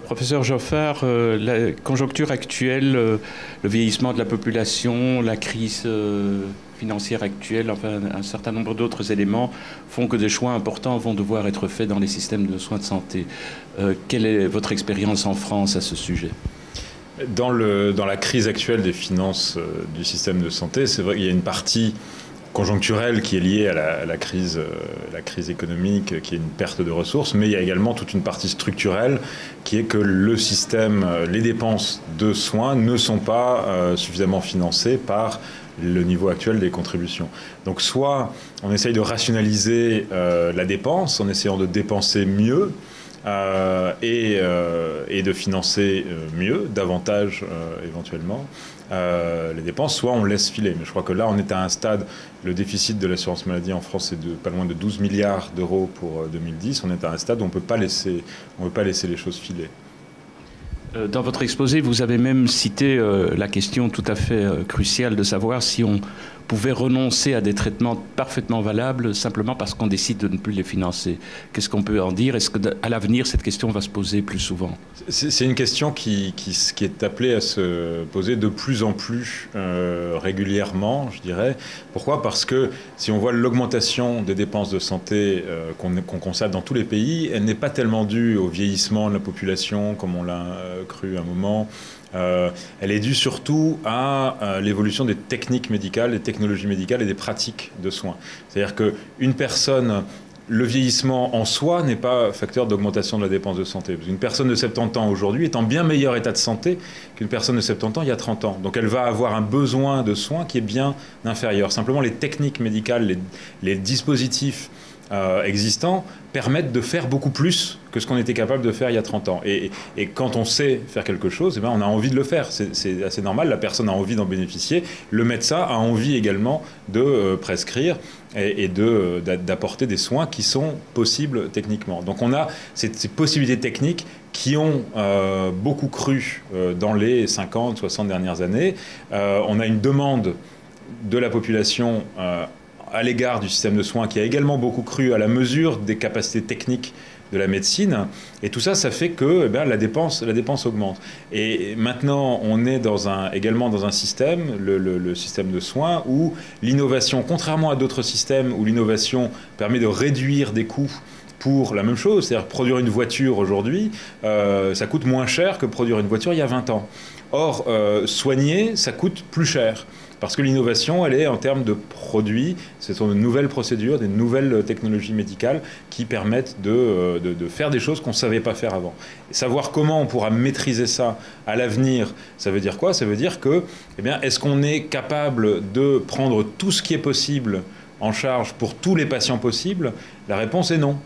Professeur Joffard, la conjoncture actuelle, le vieillissement de la population, la crise financière actuelle, enfin un certain nombre d'autres éléments font que des choix importants vont devoir être faits dans les systèmes de soins de santé. Quelle est votre expérience en France à ce sujet ? Dans la crise actuelle des finances du système de santé, c'est vrai qu'il y a une partie conjoncturelle qui est liée à la crise économique, qui est une perte de ressources, mais il y a également toute une partie structurelle qui est que le système, les dépenses de soins ne sont pas suffisamment financées par le niveau actuel des contributions. Donc soit on essaye de rationaliser la dépense en essayant de dépenser mieux, et de financer mieux, davantage éventuellement les dépenses, soit on laisse filer. Mais je crois que là, on est à un stade, le déficit de l'assurance maladie en France est de pas loin de 12 milliards d'euros pour 2010. On est à un stade où on ne peut pas laisser les choses filer. Dans votre exposé, vous avez même cité la question tout à fait cruciale de savoir si on pouvait renoncer à des traitements parfaitement valables simplement parce qu'on décide de ne plus les financer. Qu'est-ce qu'on peut en dire? Est-ce qu'à l'avenir, cette question va se poser plus souvent? C'est une question qui est appelée à se poser de plus en plus régulièrement, je dirais. Pourquoi? Parce que si on voit l'augmentation des dépenses de santé qu'on constate dans tous les pays, elle n'est pas tellement due au vieillissement de la population, comme on l'a cru à un moment. Elle est due surtout à l'évolution des techniques médicales, des technologies médicales et des pratiques de soins. C'est-à-dire qu'une personne, le vieillissement en soi n'est pas facteur d'augmentation de la dépense de santé. Une personne de 70 ans aujourd'hui est en bien meilleur état de santé qu'une personne de 70 ans il y a 30 ans. Donc elle va avoir un besoin de soins qui est bien inférieur. Simplement les techniques médicales, les dispositifs existants permettent de faire beaucoup plus que ce qu'on était capable de faire il y a 30 ans. Et quand on sait faire quelque chose, eh bien, on a envie de le faire. C'est assez normal, la personne a envie d'en bénéficier. Le médecin a envie également de prescrire et d'apporter des soins qui sont possibles techniquement. Donc on a ces possibilités techniques qui ont beaucoup cru dans les 50, 60 dernières années. On a une demande de la population à l'égard du système de soins qui a également beaucoup cru à la mesure des capacités techniques de la médecine. Et tout ça, ça fait que la dépense augmente. Et maintenant, on est également dans un système, le système de soins, où l'innovation, contrairement à d'autres systèmes où l'innovation permet de réduire des coûts pour la même chose, c'est-à-dire produire une voiture aujourd'hui, ça coûte moins cher que produire une voiture il y a 20 ans. Or, soigner, ça coûte plus cher. Parce que l'innovation, elle est en termes de produits, ce sont de nouvelles procédures, des nouvelles technologies médicales qui permettent de faire des choses qu'on ne savait pas faire avant. Et savoir comment on pourra maîtriser ça à l'avenir, ça veut dire quoi? Ça veut dire que, est-ce qu'on est capable de prendre tout ce qui est possible en charge pour tous les patients possibles? La réponse est non.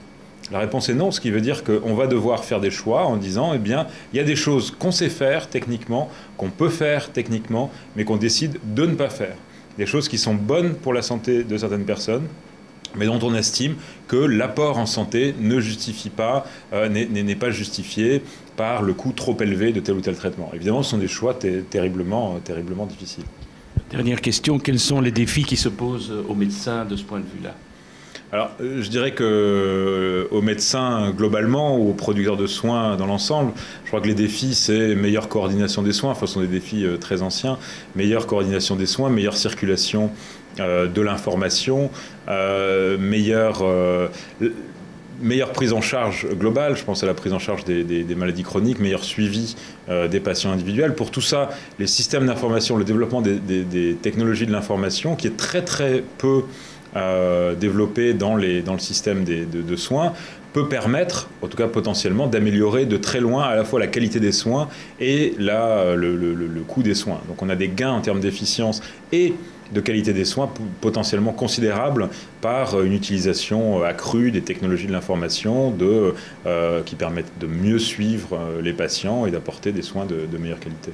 La réponse est non, ce qui veut dire qu'on va devoir faire des choix en disant, il y a des choses qu'on sait faire techniquement, qu'on peut faire techniquement, mais qu'on décide de ne pas faire. Des choses qui sont bonnes pour la santé de certaines personnes, mais dont on estime que l'apport en santé ne justifie pas, n'est pas justifié par le coût trop élevé de tel ou tel traitement. Évidemment, ce sont des choix terriblement difficiles. Dernière question, quels sont les défis qui se posent aux médecins de ce point de vue-là? Alors, je dirais qu'aux médecins globalement ou aux producteurs de soins dans l'ensemble, je crois que les défis, c'est meilleure coordination des soins. Enfin, ce sont des défis très anciens. Meilleure coordination des soins, meilleure circulation de l'information, meilleure prise en charge globale. Je pense à la prise en charge des maladies chroniques, meilleur suivi des patients individuels. Pour tout ça, les systèmes d'information, le développement des technologies de l'information, qui est très très peu développé dans le système de soins, peut permettre, en tout cas potentiellement, d'améliorer de très loin à la fois la qualité des soins et le coût des soins. Donc on a des gains en termes d'efficience et de qualité des soins potentiellement considérables par une utilisation accrue des technologies de l'information qui permettent de mieux suivre les patients et d'apporter des soins de meilleure qualité.